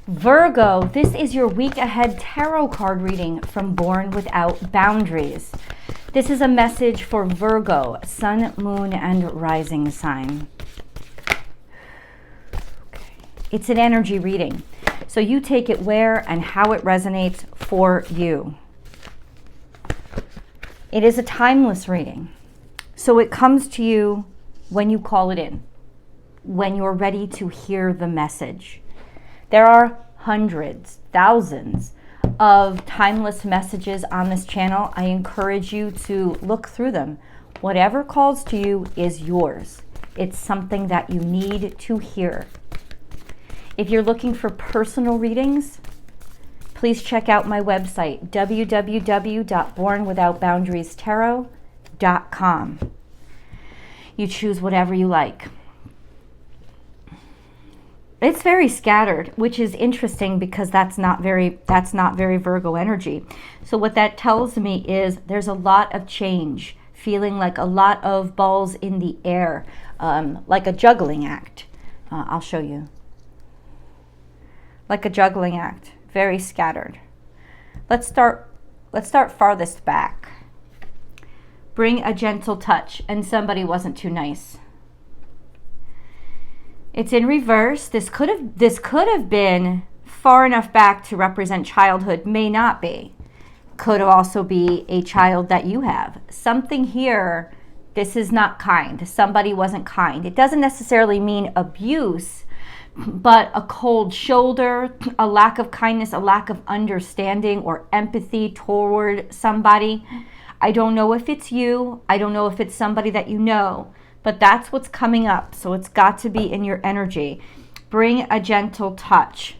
Virgo, this is your week ahead tarot card reading from Born Without Boundaries. This is a message for Virgo, sun, moon, and rising sign. Okay. It's an energy reading, so you take it where and how it resonates for you. It is a timeless reading, so it comes to you when you call it in, when you're ready to hear the message. There are hundreds, thousands of timeless messages on this channel. I encourage you to look through them. Whatever calls to you is yours. It's something that you need to hear. If you're looking for personal readings, please check out my website, www.bornwithoutboundariestarot.com. You choose whatever you like. It's very scattered, which is interesting because that's not very Virgo energy. So what that tells me is there's a lot of change, feeling like a lot of balls in the air, like a juggling act. I'll show you. Like a juggling act, very scattered. Let's start farthest back. Bring a gentle touch, and somebody wasn't too nice. It's in reverse. This could have been far enough back to represent childhood, may not be. Could also be a child that you have. Something here, this is not kind. Somebody wasn't kind. It doesn't necessarily mean abuse, but a cold shoulder, a lack of kindness, a lack of understanding or empathy toward somebody. I don't know if it's you. I don't know if it's somebody that you know. But that's what's coming up, so it's got to be in your energy. Bring a gentle touch.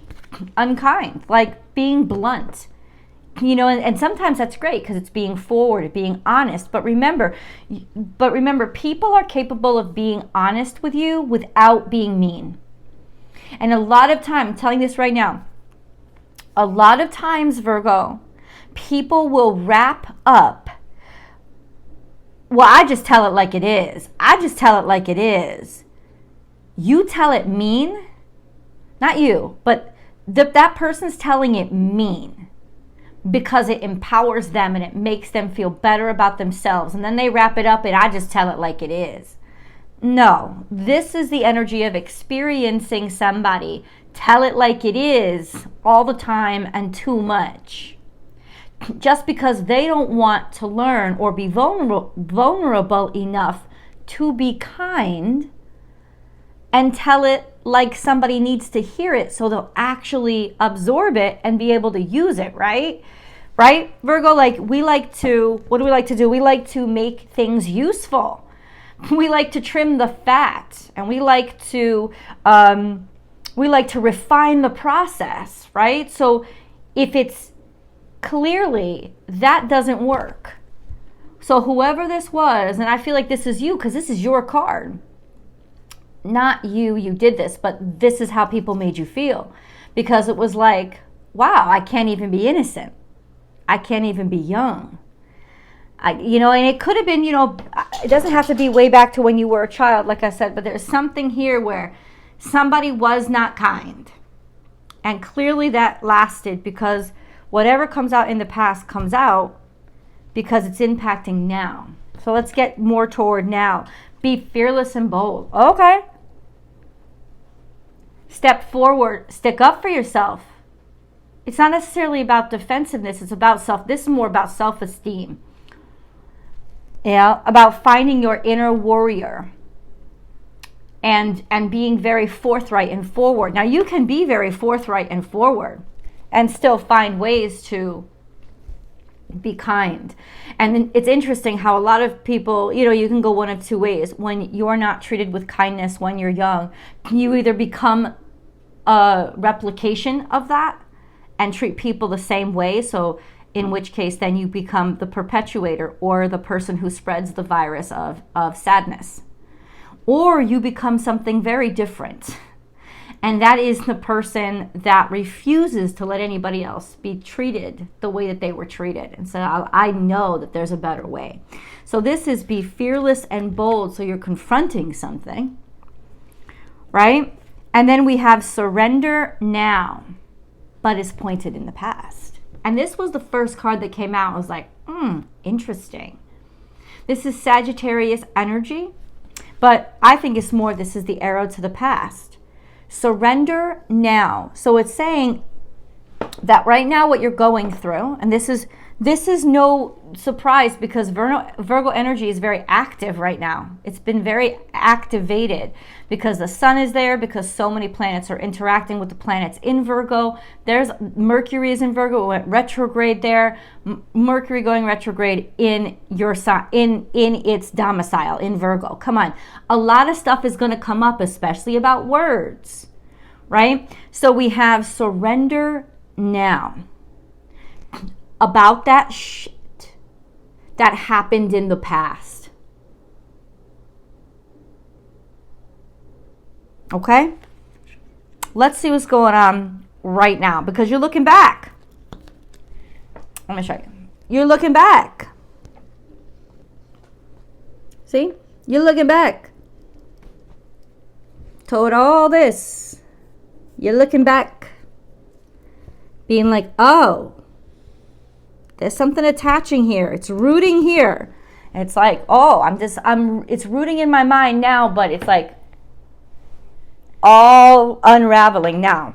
Unkind, like being blunt. You know, and sometimes that's great because it's being forward, being honest. But remember, people are capable of being honest with you without being mean. And a lot of time, I'm telling you this right now, a lot of times, Virgo, people will wrap up, well, I just tell it like it is. I just tell it like it is. You tell it mean, not you, but that person's telling it mean because it empowers them and it makes them feel better about themselves. And then they wrap it up and I just tell it like it is. No, this is the energy of experiencing somebody tell it like it is all the time and too much. Just because they don't want to learn or be vulnerable enough to be kind and tell it like somebody needs to hear it so they'll actually absorb it and be able to use it, right? Right, Virgo? Like what do we like to do? We like to make things useful. We like to trim the fat and we like to refine the process, right? So if it's clearly that doesn't work. So whoever this was, and I feel like this is you because this is your card. Not you did this, but this is how people made you feel. Because it was like, wow, I can't even be innocent. I can't even be young. And it could have been, it doesn't have to be way back to when you were a child, like I said, but there's something here where somebody was not kind. And clearly that lasted because whatever comes out in the past comes out because it's impacting now. So let's get more toward now. Be fearless and bold. Okay. Step forward. Stick up for yourself. It's not necessarily about defensiveness. It's about this is more about self-esteem. About finding your inner warrior and being very forthright and forward. Now you can be very forthright and forward and still find ways to be kind. And it's interesting how a lot of people, you can go one of two ways. When you're not treated with kindness when you're young, you either become a replication of that and treat people the same way. So in which case then you become the perpetuator or the person who spreads the virus of sadness. Or you become something very different. And that is the person that refuses to let anybody else be treated the way that they were treated. And so I know that there's a better way. So this is be fearless and bold. So you're confronting something, right? And then we have surrender now. but is pointed in the past. And this was the first card that came out. I was like, interesting. This is Sagittarius energy, but I think it's more, this is the arrow to the past. Surrender now. So it's saying that right now what you're going through, and this is no surprise because Virgo energy is very active right now. It's been very activated because the sun is there, because so many planets are interacting with the planets in Virgo. There's Mercury is in Virgo, it went retrograde there. Mercury going retrograde in your sign, in its domicile in Virgo. Come on. A lot of stuff is going to come up, especially about words, right? So we have surrender now. About that shit that happened in the past. Okay? Let's see what's going on right now because you're looking back. Let me show you. You're looking back. See? You're looking back. Told all this. You're looking back. Being like, oh, there's something attaching here. It's rooting here. And it's like, oh, it's rooting in my mind now, but it's like all unraveling now.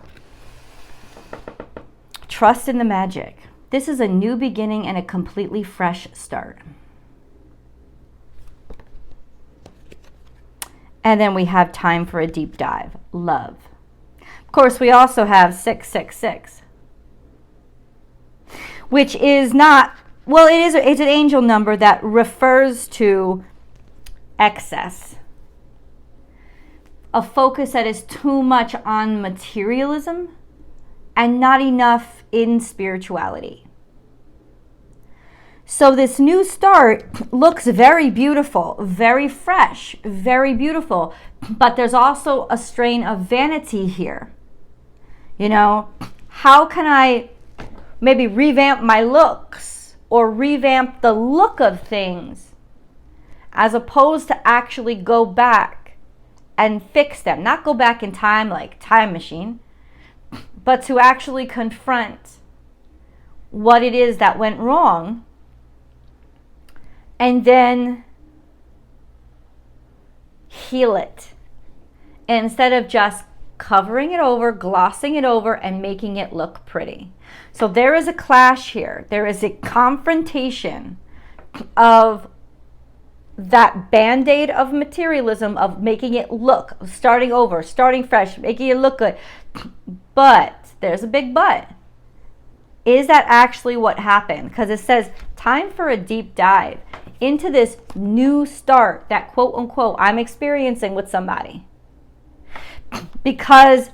Trust in the magic. This is a new beginning and a completely fresh start. And then we have time for a deep dive. Love. Of course, we also have 666. Which is not, well, it's an angel number that refers to excess. A focus that is too much on materialism and not enough in spirituality. So this new start looks very beautiful, very fresh, very beautiful. But there's also a strain of vanity here. You know, how can I maybe revamp my looks or revamp the look of things as opposed to actually go back and fix them? Not go back in time like time machine, but to actually confront what it is that went wrong and then heal it. And instead of just covering it over, glossing it over, and making it look pretty. So there is a clash here. There is a confrontation of that band-aid of materialism, of making it look, starting over, starting fresh, making it look good. But, there's a big but. Is that actually what happened? Because it says, time for a deep dive into this new start that quote unquote I'm experiencing with somebody. Because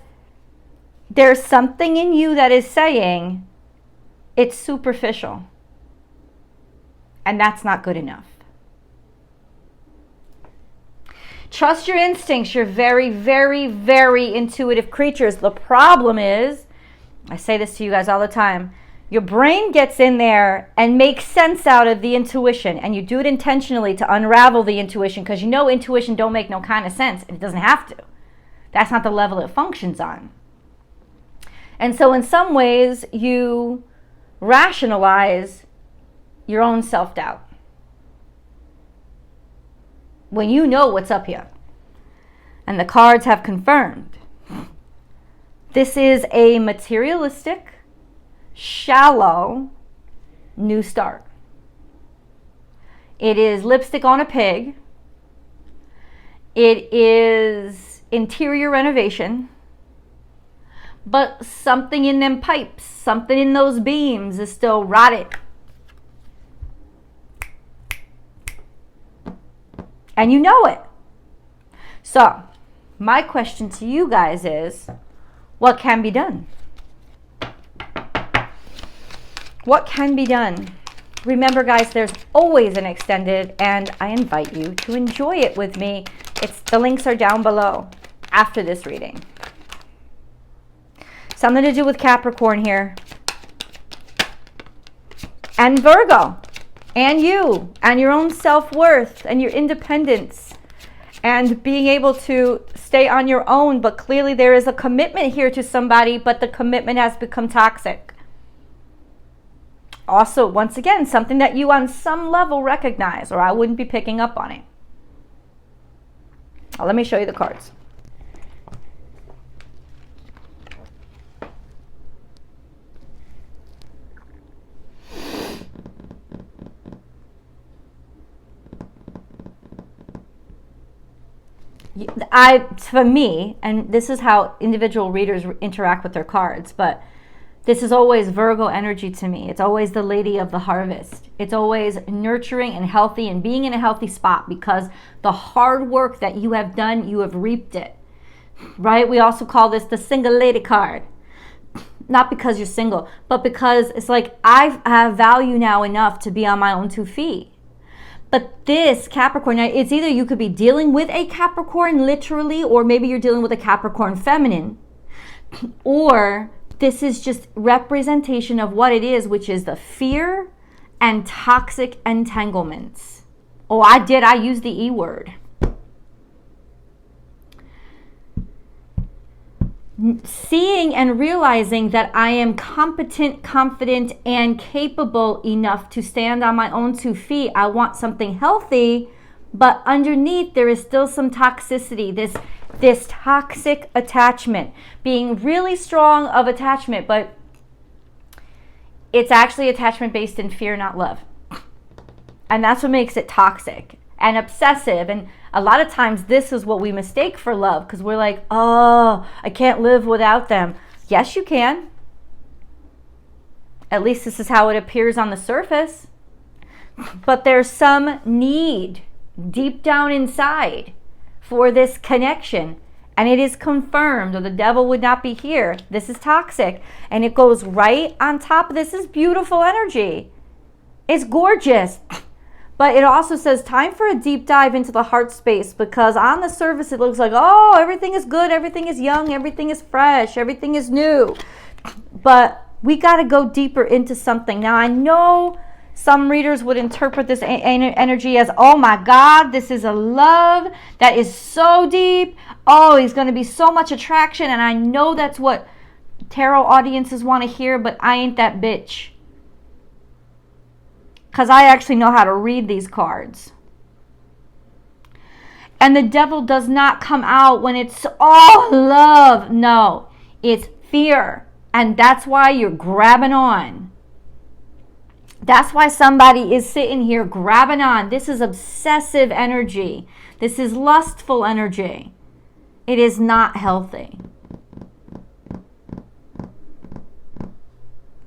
there's something in you that is saying it's superficial. And that's not good enough. Trust your instincts. You're very, very, very intuitive creatures. The problem is, I say this to you guys all the time, your brain gets in there and makes sense out of the intuition. And you do it intentionally to unravel the intuition because you know intuition don't make no kind of sense. It doesn't have to. That's not the level it functions on. And so in some ways, you rationalize your own self-doubt. When you know what's up here. And the cards have confirmed. This is a materialistic, shallow new start. It is lipstick on a pig. It is interior renovation. But something in them pipes, something in those beams is still rotted. And you know it. So, my question to you guys is, what can be done? What can be done? Remember, guys, there's always an extended, and I invite you to enjoy it with me. The links are down below after this reading. Something to do with Capricorn here. And Virgo. And you. And your own self-worth. And your independence. and being able to stay on your own. But clearly there is a commitment here to somebody, but the commitment has become toxic. Also, once again, something that you on some level recognize, or I wouldn't be picking up on it. Let me show you the cards. For me, and this is how individual readers interact with their cards, but this is always Virgo energy to me. It's always the lady of the harvest. It's always nurturing and healthy and being in a healthy spot, because the hard work that you have done, you have reaped it, right? We also call this the single lady card. Not because you're single, but because it's like I have value now enough to be on my own 2 feet. But this Capricorn, it's either you could be dealing with a Capricorn literally, or maybe you're dealing with a Capricorn feminine, or this is just representation of what it is, which is the fear and toxic entanglements. Oh, I used the E word. Seeing and realizing that I am competent, confident, and capable enough to stand on my own 2 feet. I want something healthy, but underneath there is still some toxicity, this toxic attachment, being really strong of attachment, but it's actually attachment based in fear, not love. And that's what makes it toxic and obsessive. And a lot of times this is what we mistake for love, because we're like, oh, I can't live without them. Yes, you can. At least this is how it appears on the surface. But there's some need deep down inside for this connection. And it is confirmed, or the devil would not be here. This is toxic. And it goes right on top. This is beautiful energy. It's gorgeous. But it also says time for a deep dive into the heart space, because on the surface it looks like, oh, everything is good, everything is young, everything is fresh, everything is new. But we got to go deeper into something. Now, I know some readers would interpret this energy as, oh my God, this is a love that is so deep. Oh, he's going to be so much attraction. And I know that's what tarot audiences want to hear, but I ain't that bitch. Because I actually know how to read these cards. And the devil does not come out when it's all love. No, it's fear. And that's why you're grabbing on. That's why somebody is sitting here grabbing on. This is obsessive energy. This is lustful energy. It is not healthy.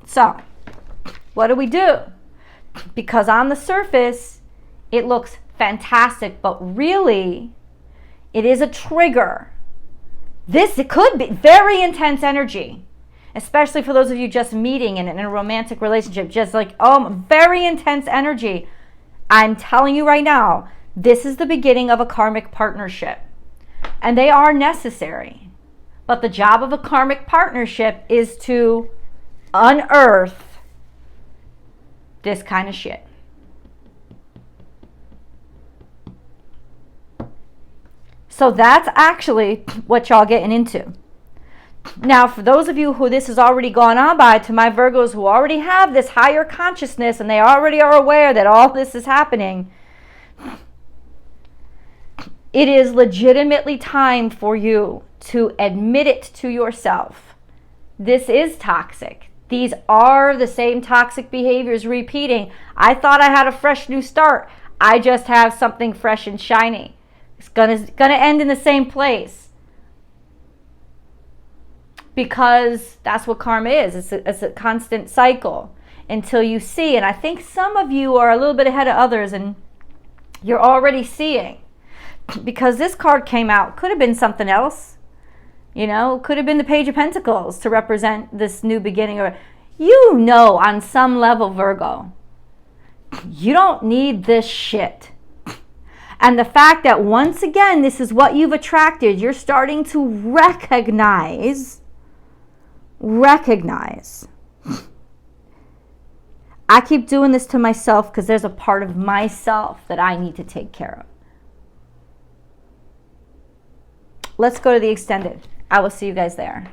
So, what do? Because on the surface, it looks fantastic, but really, it is a trigger. It could be very intense energy, especially for those of you just meeting and in a romantic relationship, just like, oh, very intense energy. I'm telling you right now, this is the beginning of a karmic partnership, and they are necessary. But the job of a karmic partnership is to unearth this kind of shit. So that's actually what y'all getting into. Now, for those of you who this has already gone on by, to my Virgos who already have this higher consciousness and they already are aware that all this is happening, it is legitimately time for you to admit it to yourself. This is toxic. These are the same toxic behaviors repeating. I thought I had a fresh new start. I just have something fresh and shiny. It's gonna end in the same place. Because that's what karma is. It's a constant cycle until you see. And I think some of you are a little bit ahead of others and you're already seeing. Because this card came out. Could have been something else. You know, could have been the Page of Pentacles to represent this new beginning. Or, you know, on some level, Virgo, you don't need this shit. And the fact that, once again, this is what you've attracted, you're starting to recognize. I keep doing this to myself because there's a part of myself that I need to take care of. let's go to the extended. I will see you guys there.